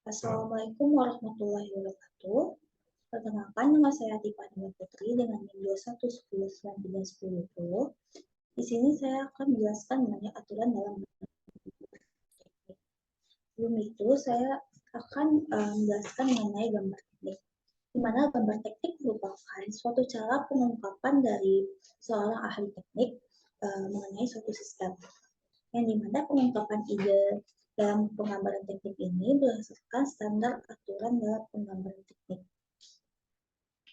Assalamualaikum warahmatullahi wabarakatuh. Perkenalkan, nama saya Tifa Putri dengan NIM 21119310. Di sini saya akan menjelaskan mengenai aturan dalam teknik. Sebelum itu, saya akan menjelaskan mengenai gambar teknik. Di mana gambar teknik merupakan suatu cara pengungkapan dari seorang ahli teknik mengenai suatu sistem. Yang dimana pengungkapan ide dalam penggambaran teknik ini berdasarkan standar aturan dalam penggambaran teknik.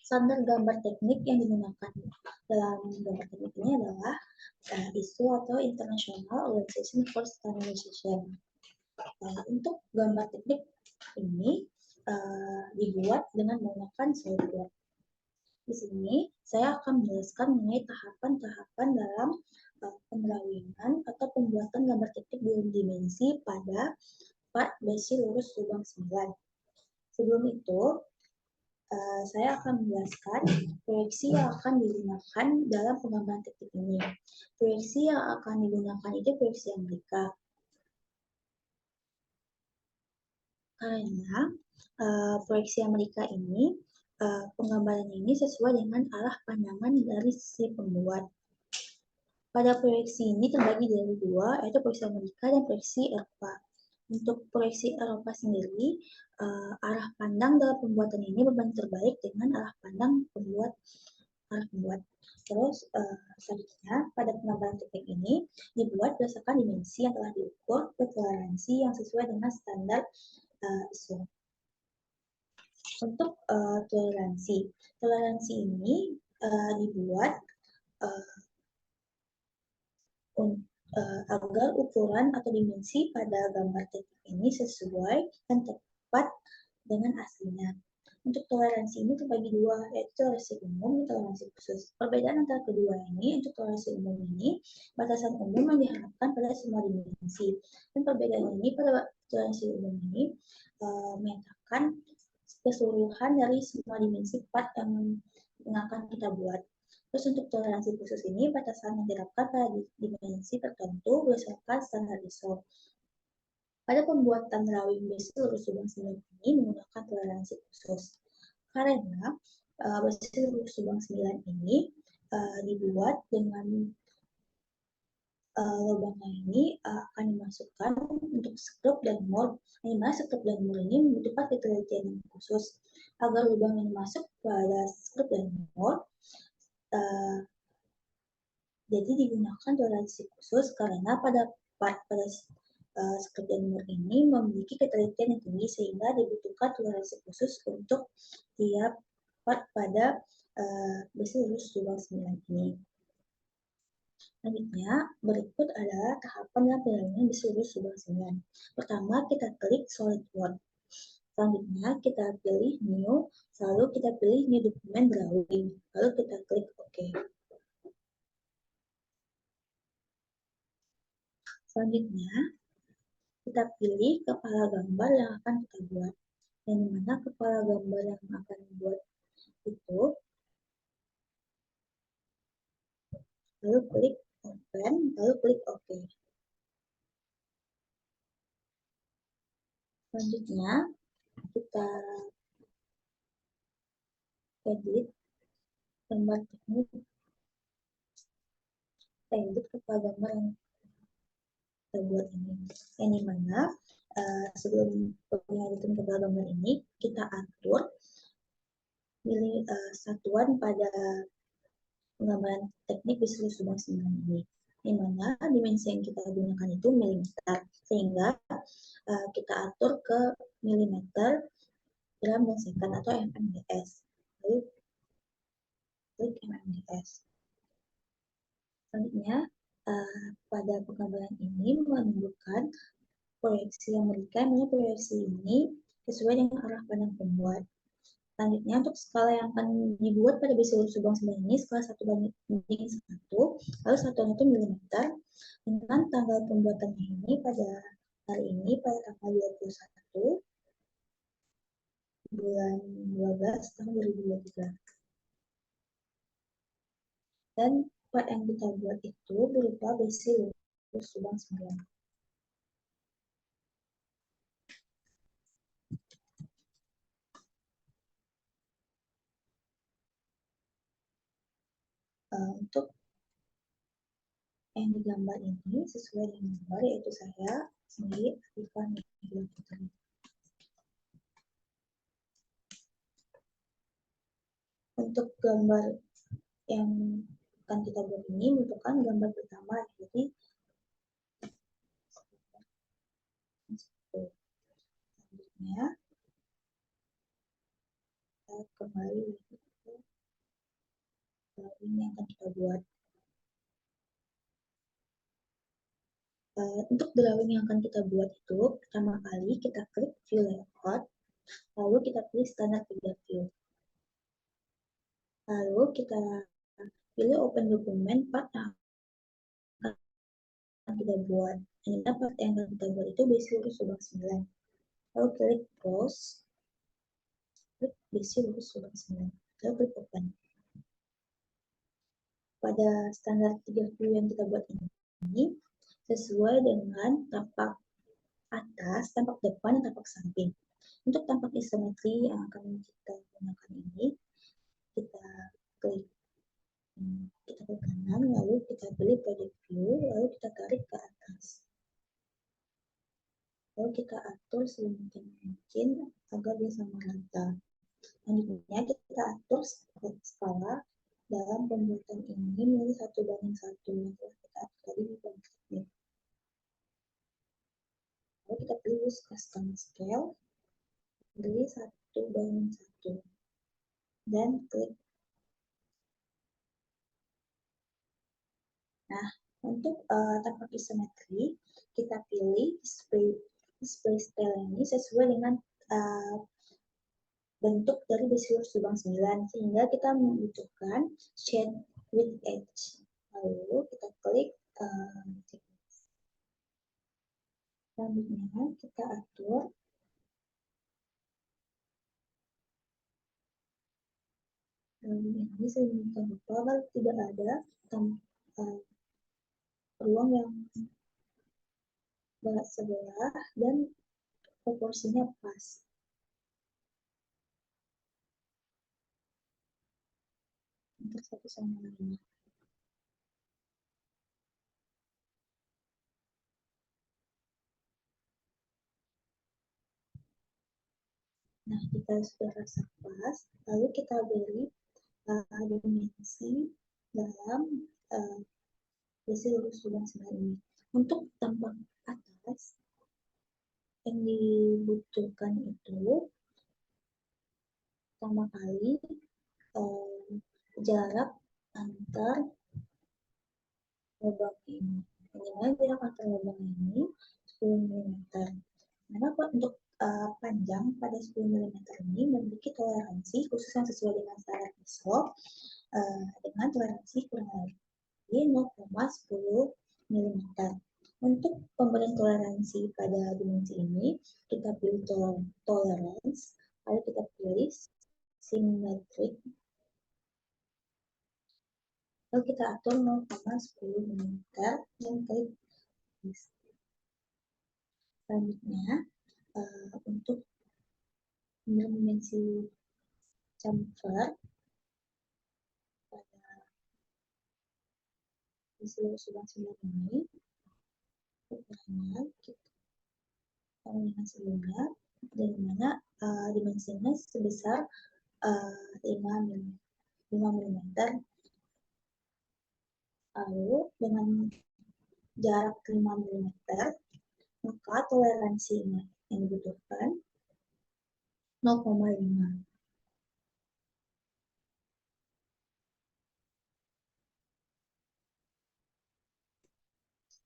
Standar gambar teknik yang digunakan dalam gambar teknik ini adalah ISO atau International Organization for Standardization. Untuk gambar teknik ini dibuat dengan menggunakan SolidWorks. Di sini saya akan menjelaskan mengenai tahapan-tahapan dalam pendrawinan atau pembuatan gambar teknik dalam dimensi pada part besi lurus lubang 9. Sebelum itu, saya akan menjelaskan proyeksi yang akan digunakan dalam penggambaran teknik ini. Proyeksi yang akan digunakan itu proyeksi Amerika. Karena proyeksi Amerika ini, penggambaran ini sesuai dengan arah pandangan dari si pembuat. Pada proyeksi ini terbagi dari dua, yaitu proyeksi Amerika dan proyeksi Eropa. Untuk proyeksi Eropa sendiri, arah pandang dalam pembuatan ini berbanding terbalik dengan arah pandang pembuat. Terus selanjutnya pada penggambaran teknik ini dibuat berdasarkan dimensi yang telah diukur ke toleransi yang sesuai dengan standar ISO. Untuk toleransi ini dibuat agar ukuran atau dimensi pada gambar teknik ini sesuai dan tepat dengan aslinya. Untuk toleransi ini terbagi dua, yaitu toleransi umum dan toleransi khusus. Perbedaan antara kedua ini, untuk toleransi umum ini, batasan umum yang diharapkan pada semua dimensi. Dan perbedaan ini pada toleransi umum ini menyatakan keseluruhan dari semua dimensi part yang akan kita buat. Terus untuk toleransi khusus ini, batasan yang diterapkan pada dimensi tertentu berdasarkan standar ISO. Pada pembuatan drawing besi lurus lubang 9 ini menggunakan toleransi khusus. Karena besi lurus lubang 9 ini dibuat dengan lubangnya ini akan dimasukkan untuk skrup dan mold. Di mana skrup dan mold ini membutuhkan ketelitian yang khusus agar lubang yang masuk pada skrup dan mold. Jadi digunakan toleransi khusus karena pada skrup dan mold ini memiliki ketelitian yang tinggi sehingga dibutuhkan toleransi khusus untuk tiap part pada besi lurus lubang 9 ini. Selanjutnya, berikut adalah tahapan dalam pendrawinan besi lurus lubang 9. Pertama, kita klik SolidWorks. Selanjutnya, kita pilih New, lalu kita pilih New Document Drawing, lalu kita klik OK. Selanjutnya, kita pilih kepala gambar yang akan kita buat. Yang dimana kepala gambar yang akan dibuat itu, lalu klik Open, lalu klik OK. Selanjutnya, kita edit gambar teknik, edit kepala gambar yang kita buat ini. Yang dimana sebelum mengedit kepala gambar ini, kita atur pilih satuan pada penggambaran teknik besi lurus lubang 9 ini. Di mana dimensi yang kita gunakan itu milimeter, sehingga kita atur ke milimeter, gram dan second atau mmds. Lalu klik mmds. Selanjutnya pada penggambaran ini menunjukkan proyeksi yang memberikan proyeksi ini sesuai dengan arah pandang pembuat. Selanjutnya untuk skala yang akan dibuat pada besi lurus lubang 9 ini skala 1:1, lalu satuan itu milimeter, dengan tanggal pembuatan ini pada hari ini pada tanggal 21 bulan 12 tahun 2023. Dan part yang kita buat itu berupa besi lurus lubang 9. untuk yang digambar ini sesuai dengan gambar, yaitu saya sendiri Afifah Nabila Putri. Untuk gambar yang akan kita buat ini merupakan gambar pertama, jadi selanjutnya kita kembali ke drawing yang akan kita buat. Untuk drawing yang akan kita buat itu, pertama kali kita klik view layout, lalu kita pilih standar 3 view. Lalu kita pilih open document part yang akan kita buat. Ini part yang akan kita buat itu base lurus lubang 9. Lalu klik close, klik base lurus lubang 9. Lalu klik open. Pada standar 3 view yang kita buat ini, sesuai dengan tapak atas, tapak depan, dan tapak samping. Untuk tampak isometri yang akan kita gunakan ini, kita klik kanan, lalu kita pilih project view, lalu kita tarik ke atas. Lalu kita atur semungkin mungkin agar dia sama rata. Selanjutnya kita atur skala dalam pembuatan ini menjadi 1:1 yang telah kita atur tadi di konflik. Lalu kita pilih use custom scale, pilih 1:1 dan klik. Nah, untuk tapak isometri kita pilih display style ini sesuai dengan bentuk dari base lurus lubang 9, sehingga kita membutuhkan shade with edge. Lalu kita klik selanjutnya kita atur ini sedemikian rupa agar tidak ada ruang yang berat sebelah dan proporsinya pas. Untuk satu sama lainnya. Nah, jika sudah rasa pas, lalu kita beri dimensi dalam base lurus lubang 9 ini. Untuk tampak atas yang dibutuhkan itu pertama kali jarak antar lubang ini. Minimal jarak antar lubang ini 10 mm. Kenapa untuk panjang pada 10 mm ini memiliki toleransi khusus yang sesuai dengan standar ISO dengan toleransi kurang lebih 0,10 mm. Untuk pemberian toleransi pada dimensi ini, kita pilih tolerance, lalu kita pilih symmetric, lalu kita atur 0,10 mm dan klik yes. Selanjutnya, untuk dimensi chamfer pada seluruh lubang 9 ini, ukurannya kita sama dengan sebelumnya, dari mana dimensinya sebesar 5 mm. Lalu dengan jarak 5 mm, maka toleransinya yang dibutuhkan 0,5.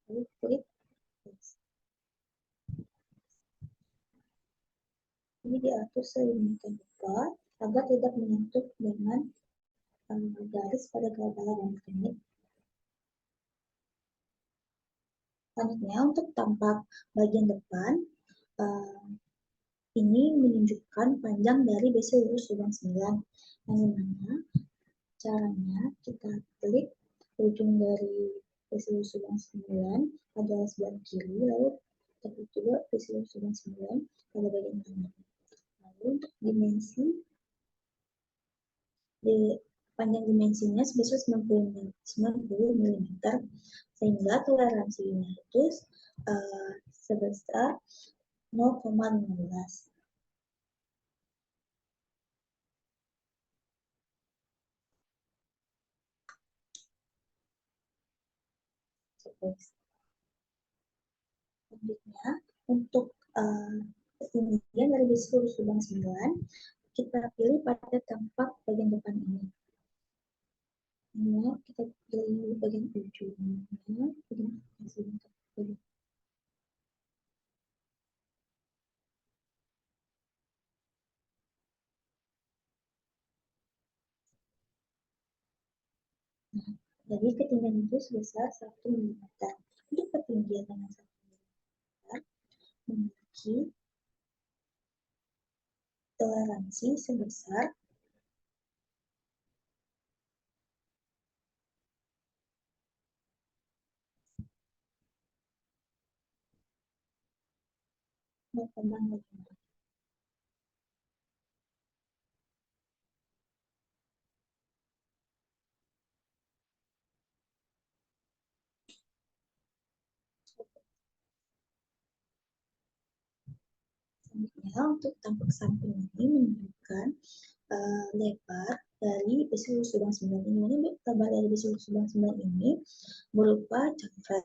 Lalu klik ini diatur sedemikian rupa agar tidak menyentuh dengan garis pada kepala dan teknik. Selanjutnya untuk tampak bagian depan, ini menunjukkan panjang dari base lurus lubang 9, yang dimana caranya kita klik ujung dari base lurus lubang 9 pada sebelah kiri, lalu kita klik juga base lurus lubang 9 pada bagian kanan. Lalu untuk dimensi panjang dimensinya sebesar 90 mm, sehingga toleransinya itu sebesar 0,15. Selanjutnya, untuk ketinggian dari besi lurus lubang 9, kita pilih pada tempat bagian depan ini. Ini kita pilih bagian ujungnya, bagian bagian. Nah, jadi ketinggian itu sebesar 1 mm. Untuk ketinggian dengan 1 mm memiliki toleransi sebesar 0,05. Selanjutnya, untuk tampak samping ini menunjukkan lebar dari besi lurus lubang 9 ini. Lebar dari besi lurus lubang 9 ini berupa chamfer.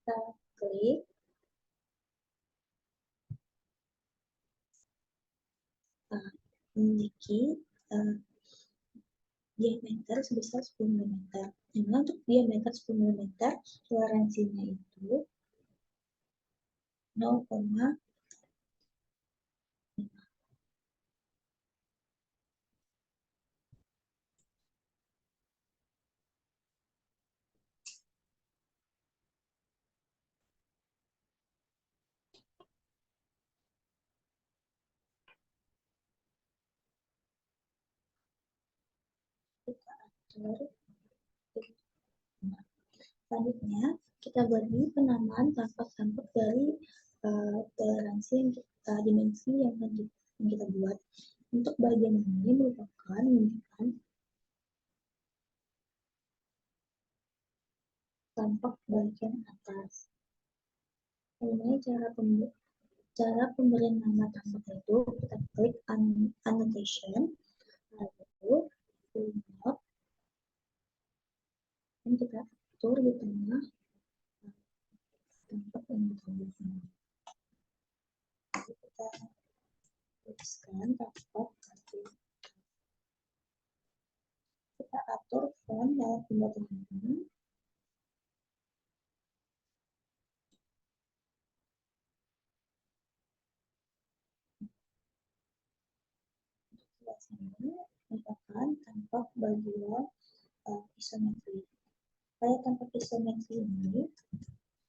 Kita klik, memiliki diameter sebesar 10 mm. Nah, untuk diameter 10 mm, toleransinya itu 0,5. Kita atur. Selanjutnya, kita beri penamaan tampak-tampak dari toleransi yang dimensi yang kita buat. Untuk bagian ini merupakan menunjukkan tampak bagian atas. Ini cara pemberian nama tampak itu kita klik annotation, lalu note, dan kita atur di tengah tampak yang kita kita tuliskan tampak kita atur font dalam pembuatan ini. Ini merupakan tampak bagian isometri. Pada tampak isometri ini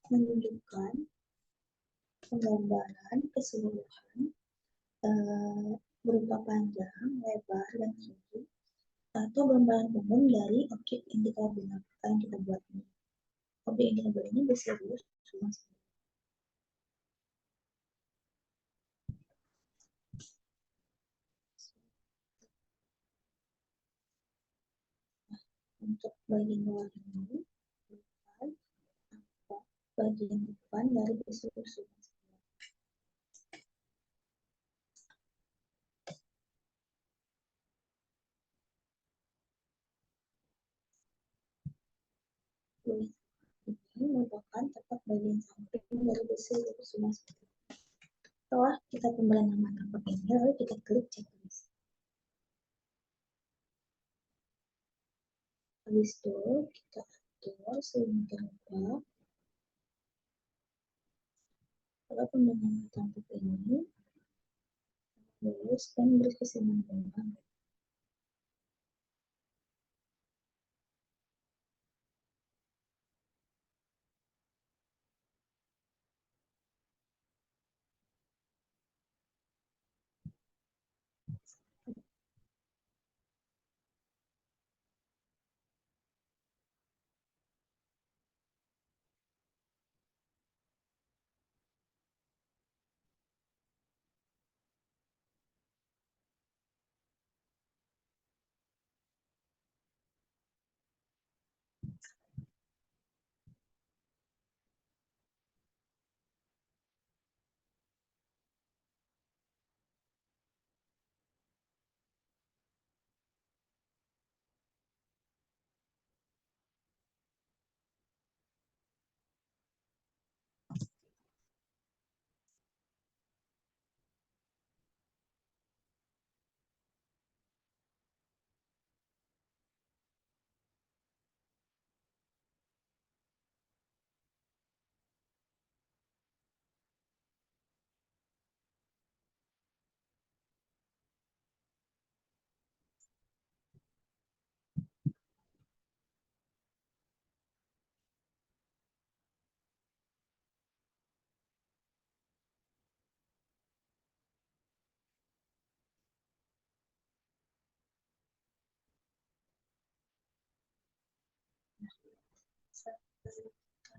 menunjukkan penggambaran keseluruhan berupa panjang, lebar, dan tinggi, atau gambaran umum dari objek yang kita gunakan, yang kita buat ini. Objek yang kita buat ini besi lurus lubang 9. Untuk bagian luar ini, bagian depan dari besi lurus lubang 9. Ini merupakan tempat bagian samping dari besi lurus lubang 9. Setelah kita pemberian nama tampak ini, lalu kita klik checklist. Habis itu kita atur sedemikian rupa pada pemberian nama tampak ini, lurus dan beri kesinambungan.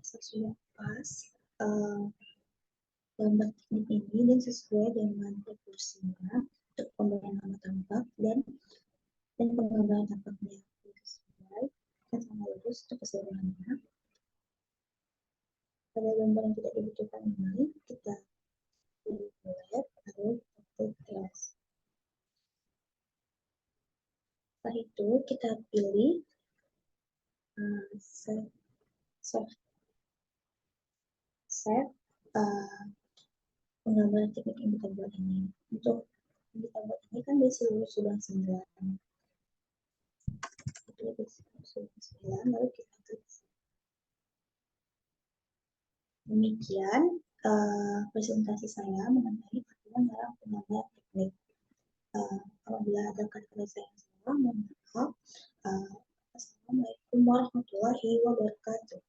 sudah pas gambar teknik ini dan sesuai dengan proporsinya untuk pemberian nama tampak dan pengambilan tampaknya sesuai dan sama lurus untuk keseluruhannya. Pada gambar yang tidak dibutuhkan ini kita pilih web lalu kita kelas. Setelah itu kita pilih save penggambaran teknik yang kita buat ini. Untuk yang kita buat ini kan besi lurus sudah 9. Itu besi sudah 9, lalu kita klik. Demikian presentasi saya mengenai aturan dalam penggambaran teknik. Apabila ada kata-kata saya yang salah, mohon maaf. Assalamualaikum warahmatullahi wabarakatuh.